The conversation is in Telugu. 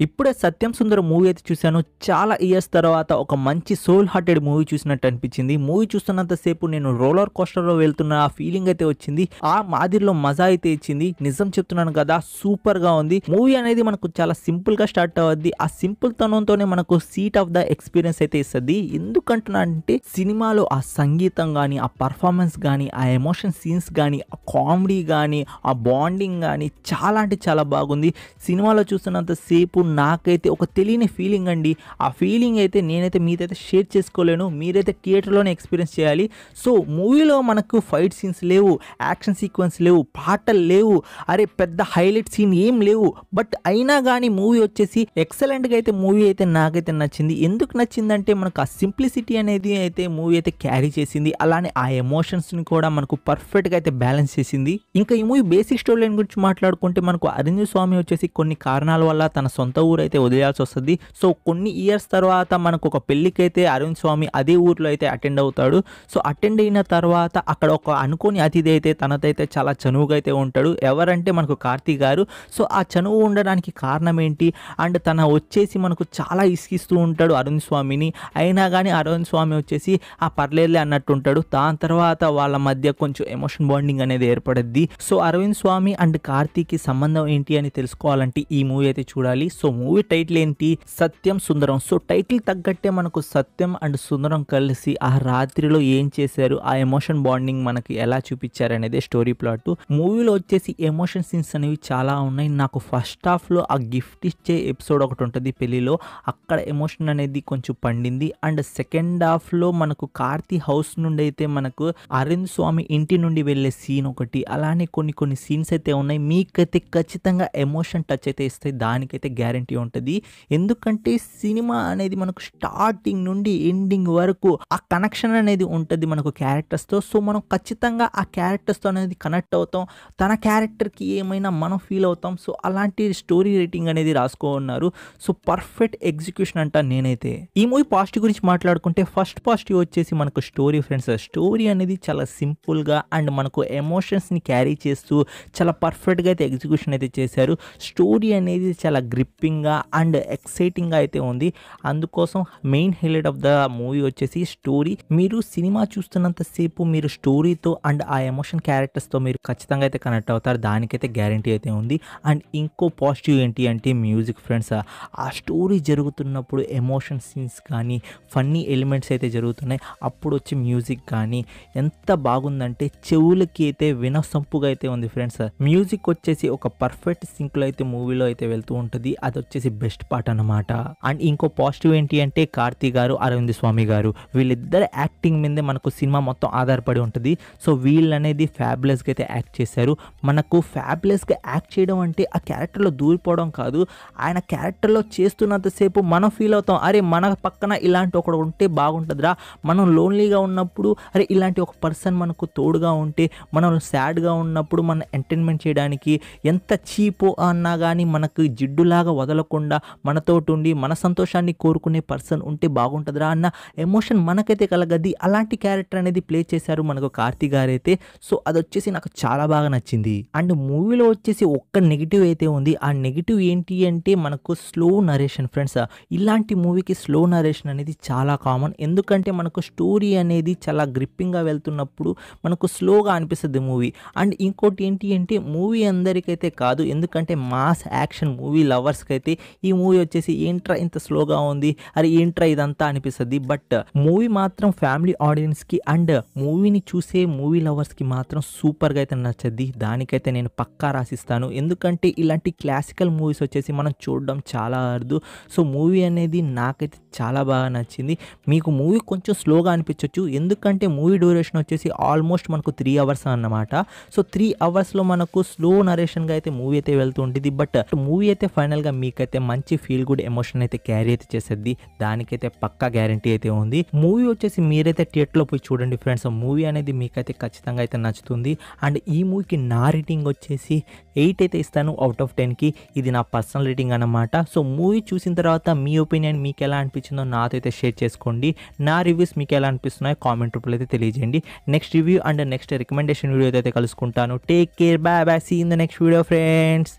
ఇప్పుడే సత్యం సుందరం మూవీ అయితే చూశాను. చాలా ఇయర్స్ తర్వాత ఒక మంచి సోల్ హార్టెడ్ మూవీ చూసినట్టు అనిపించింది. మూవీ చూస్తున్నంతసేపు నేను రోలర్ కోస్టర్లో వెళ్తున్న ఆ ఫీలింగ్ అయితే వచ్చింది. ఆ మాదిరిలో మజా అయితే ఇచ్చింది. నిజం చెప్తున్నాను కదా, సూపర్ గా ఉంది. మూవీ అనేది మనకు చాలా సింపుల్ గా స్టార్ట్ అవ్వద్ది. ఆ సింపుల్ తనంతోనే మనకు సీట్ ఆఫ్ ద ఎక్స్పీరియన్స్ అయితే ఇస్తుంది. ఎందుకంటున్నా అంటే సినిమాలో ఆ సంగీతం కానీ, ఆ పర్ఫార్మెన్స్ కానీ, ఆ ఎమోషన్ సీన్స్ కానీ, ఆ కామెడీ కానీ, ఆ బాండింగ్ కానీ చాలా అంటే చాలా బాగుంది. సినిమాలో చూస్తున్నంత సేపు నాకైతే ఒక తెలియని ఫీలింగ్ అండి. ఆ ఫీలింగ్ అయితే నేనైతే మీతో షేర్ చేసుకోలేను. మీరైతే థియేటర్లోనే ఎక్స్పీరియన్స్ చేయాలి. సో మూవీలో మనకు ఫైట్ సీన్స్ లేవు, యాక్షన్ సీక్వెన్స్ లేవు, పాటలు లేవు, అరే పెద్ద హైలైట్ సీన్ ఏం లేవు. బట్ అయినా కానీ మూవీ వచ్చేసి ఎక్సలెంట్గా అయితే మూవీ అయితే నాకైతే నచ్చింది. ఎందుకు నచ్చిందంటే మనకు ఆ సింప్లిసిటీ అనేది అయితే మూవీ అయితే క్యారీ చేసింది. అలానే ఆ ఎమోషన్స్ని కూడా మనకు పర్ఫెక్ట్గా అయితే బ్యాలెన్స్ చేసింది. ఇంకా ఈ మూవీ బేసిక్ స్టోరీ లైన్ గురించి మాట్లాడుకుంటే మనకు అరవింద్ స్వామి వచ్చేసి కొన్ని కారణాల వల్ల తన సొంత ఊరు అయితే వదిలేయాల్సి వస్తుంది. సో కొన్ని ఇయర్స్ తర్వాత మనకు ఒక పెళ్లికైతే అరవింద్ స్వామి అదే ఊర్లో అయితే అటెండ్ అవుతాడు. సో అటెండ్ అయిన తర్వాత అక్కడ ఒక అనుకోని అతిథి అయితే తనదైతే చాలా చనువుగా అయితే ఉంటాడు. ఎవరంటే మనకు కార్తీ గారు. సో ఆ చనువు ఉండడానికి కారణం ఏంటి అండ్ తన వచ్చేసి మనకు చాలా ఇసుకిస్తూ ఉంటాడు అరవింద్ స్వామిని. అయినా కానీ అరవింద్ స్వామి వచ్చేసి ఆ పర్లేదులే అన్నట్టు ఉంటాడు. దాని తర్వాత వాళ్ళ మధ్య కొంచెం ఎమోషన్ బాండింగ్ అనేది ఏర్పడుద్ది. సో అరవింద్ స్వామి అండ్ కార్తీకి సంబంధం ఏంటి అని తెలుసుకోవాలంటే ఈ మూవీ అయితే చూడాలి. సో మూవీ టైటిల్ ఏంటి? సత్యం సుందరం. సో టైటిల్ తగ్గట్టే మనకు సత్యం అండ్ సుందరం కలిసి ఆ రాత్రిలో ఏం చేశారు, ఆ ఎమోషన్ బాండింగ్ మనకి ఎలా చూపించారు అనేది స్టోరీ ప్లాట్. మూవీలో వచ్చేసి ఎమోషన్ సీన్స్ అనేవి చాలా ఉన్నాయి. నాకు ఫస్ట్ హాఫ్ లో ఆ గిఫ్ట్ ఇచ్చే ఎపిసోడ్ ఒకటి ఉంటుంది పెళ్లిలో, అక్కడ ఎమోషన్ అనేది కొంచెం పండింది. అండ్ సెకండ్ హాఫ్ లో మనకు కార్తీ హౌస్ నుండి అయితే మనకు అరవింద్ స్వామి ఇంటి నుండి వెళ్ళే సీన్ ఒకటి, అలానే కొన్ని సీన్స్ అయితే ఉన్నాయి. మీకైతే ఖచ్చితంగా ఎమోషన్ టచ్ అయితే ఇస్తాయి, దానికైతే గ్యారంటీ ఉంటుంది. ఎందుకంటే సినిమా అనేది మనకు స్టార్టింగ్ నుండి ఎండింగ్ వరకు ఆ కనెక్షన్ అనేది ఉంటుంది మనకు క్యారెక్టర్స్తో. సో మనం ఖచ్చితంగా ఆ క్యారెక్టర్స్తో అనేది కనెక్ట్ అవుతాం. తన క్యారెక్టర్కి ఏమైనా మనం ఫీల్ అవుతాం. సో అలాంటి స్టోరీ రేటింగ్ అనేది రాసుకున్నారు. సో పర్ఫెక్ట్ ఎగ్జిక్యూషన్ అంట నేనైతే. ఈ మూవీ పాజిటివ్ గురించి మాట్లాడుకుంటే ఫస్ట్ పాజిటివ్ వచ్చేసి మనకు స్టోరీ ఫ్రెండ్స్. స్టోరీ అనేది చాలా సింపుల్గా అండ్ మనకు ఎమోషన్స్ని క్యారీ చేస్తూ చాలా పర్ఫెక్ట్గా అయితే ఎగ్జిక్యూషన్ అయితే చేశారు. స్టోరీ అనేది చాలా గ్రిప్పింగ్గా అండ్ ఎక్సైటింగ్గా అయితే ఉంది. అందుకోసం main highlight of the movie వచ్చేసి స్టోరీ. మీరు సినిమా చూస్తున్నంతసేపు మీరు స్టోరీతో అండ్ ఆ ఎమోషన్ క్యారెక్టర్స్తో మీరు ఖచ్చితంగా అయితే కనెక్ట్ అవుతారు, దానికైతే గ్యారంటీ అయితే ఉంది. అండ్ ఇంకో పాజిటివ్ ఏంటి అంటే మ్యూజిక్ ఫ్రెండ్స్. ఆ స్టోరీ జరుగుతున్నప్పుడు ఎమోషన్ సీన్స్ కానీ ఫన్నీ ఎలిమెంట్స్ అయితే జరుగుతున్నాయి, అప్పుడు వచ్చే మ్యూజిక్ కానీ ఎంత బాగుందంటే చెవులకి అయితే వినసొంపుగా అయితే ఉంది ఫ్రెండ్స్. మ్యూజిక్ వచ్చేసి ఒక పర్ఫెక్ట్ సింక్లో అయితే మూవీలో అయితే వెళ్తూ ఉంటుంది. అది వచ్చేసి బెస్ట్ పార్ట్ అన్నమాట. అండ్ ఇంకో పాజిటివ్ ఏంటి అంటే కార్తీ గారు, అరవింద్ స్వామి గారు వీళ్ళిద్దరు యాక్టింగ్ మీదే మనకు సినిమా మొత్తం ఆధారపడి ఉంటుంది. సో వీళ్ళు అనేది ఫ్యాబులస్గా అయితే యాక్ట్ చేశారు. మనకు ఫ్యాబులస్గా యాక్ట్ చేయడం అంటే ఆ క్యారెక్టర్లో దూరిపోవడం కాదు, ఆయన క్యారెక్టర్లో చేస్తున్నంతసేపు మనం ఫీల్ అవుతాం, అరే మన పక్కన ఇలాంటి ఒకడు ఉంటే బాగుంటుందిరా, మనం లోన్లీగా ఉన్నప్పుడు అరే ఇలాంటి ఒక పర్సన్ మనకు తోడుగా ఉంటే, మనం సాడ్గా ఉన్నప్పుడు మన ఎంటర్టైన్మెంట్ చేయడానికి ఎంత చీపో అన్నా కానీ మనకు జిడ్డులాగా వదలకుండా మనతోటి ఉండి మన సంతోషాన్ని కోరుకునే పర్సన్ ఉంటే బాగుంటుందిరా అన్న ఎమోషన్ మనకైతే కలగద్ది. అలాంటి క్యారెక్టర్ అనేది ప్లే చేశారు మనకు కార్తీ గారు అయితే. సో అది వచ్చేసి నాకు చాలా బాగా నచ్చింది. అండ్ మూవీలో వచ్చేసి ఒక్క నెగిటివ్ అయితే ఉంది. ఆ నెగిటివ్ ఏంటి అంటే మనకు స్లో నరేషన్ ఫ్రెండ్స్. ఇలాంటి మూవీకి స్లో నరేషన్ అనేది చాలా కామన్. ఎందుకంటే మనకు స్టోరీ అనేది చాలా గ్రిప్పింగ్గా వెళ్తున్నప్పుడు మనకు స్లోగా అనిపిస్తుంది మూవీ. అండ్ ఇంకోటి ఏంటి అంటే మూవీ అందరికైతే కాదు, ఎందుకంటే మాస్ యాక్షన్ మూవీ లవర్స్కి అయితే ఈ మూవీ వచ్చేసి ఏంట్రా ఇంత స్లోగా ఉంది, అరే ఏంట్రా ఇదంతా అనిపిస్తుంది. బట్ మూవీ మాత్రం ఫ్యామిలీ ఆడియన్స్కి అండ్ మూవీని చూసే మూవీ లవర్స్కి మాత్రం సూపర్గా అయితే నచ్చద్ది, దానికైతే నేను పక్కా రాసిస్తాను. ఎందుకంటే ఇలాంటి క్లాసికల్ మూవీస్ వచ్చేసి మనం చూడడం చాలా అరుదు. సో మూవీ అనేది నాకైతే చాలా బాగా నచ్చింది. మీకు మూవీ కొంచెం స్లోగా అనిపించవచ్చు, ఎందుకంటే మూవీ డ్యూరేషన్ వచ్చేసి ఆల్మోస్ట్ మనకు 3 అవర్స్ అన్నమాట. సో 3 అవర్స్లో మనకు స్లో నరేషన్గా అయితే మూవీ అయితే వెళ్తూ ఉంటుంది. బట్ మూవీ అయితే ఫైనల్గా మీకైతే మంచి ఫీల్ గుడ్ ఎమోషన్ అయితే క్యారీ అయితే చేసేది, దానికైతే పక్కా గ్యారంటీ అయితే ఉంది. మూవీ వచ్చేసి మీరైతే థియేటర్లో పోయి చూడండి ఫ్రెండ్స్. మూవీ అనేది మీకైతే ఖచ్చితంగా అయితే నచ్చుతుంది. అండ్ ఈ మూవీకి నా రేటింగ్ వచ్చేసి 8 అయితే ఇస్తాను అవుట్ ఆఫ్ 10కి. ఇది నా పర్సనల్ రేటింగ్ అన్నమాట. సో మూవీ చూసిన తర్వాత మీ ఒపీనియన్ మీకు ఎలా అనిపించిందో నాతో అయితే షేర్ చేసుకోండి. నా రివ్యూస్ మీకు ఎలా అనిపిస్తున్నాయో కామెంట్ రూపంలో అయితే తెలియజేయండి. Next review and next recommendation video అయితే కలుసుకుంటాను. Take care, bye bye, see in the next video friends.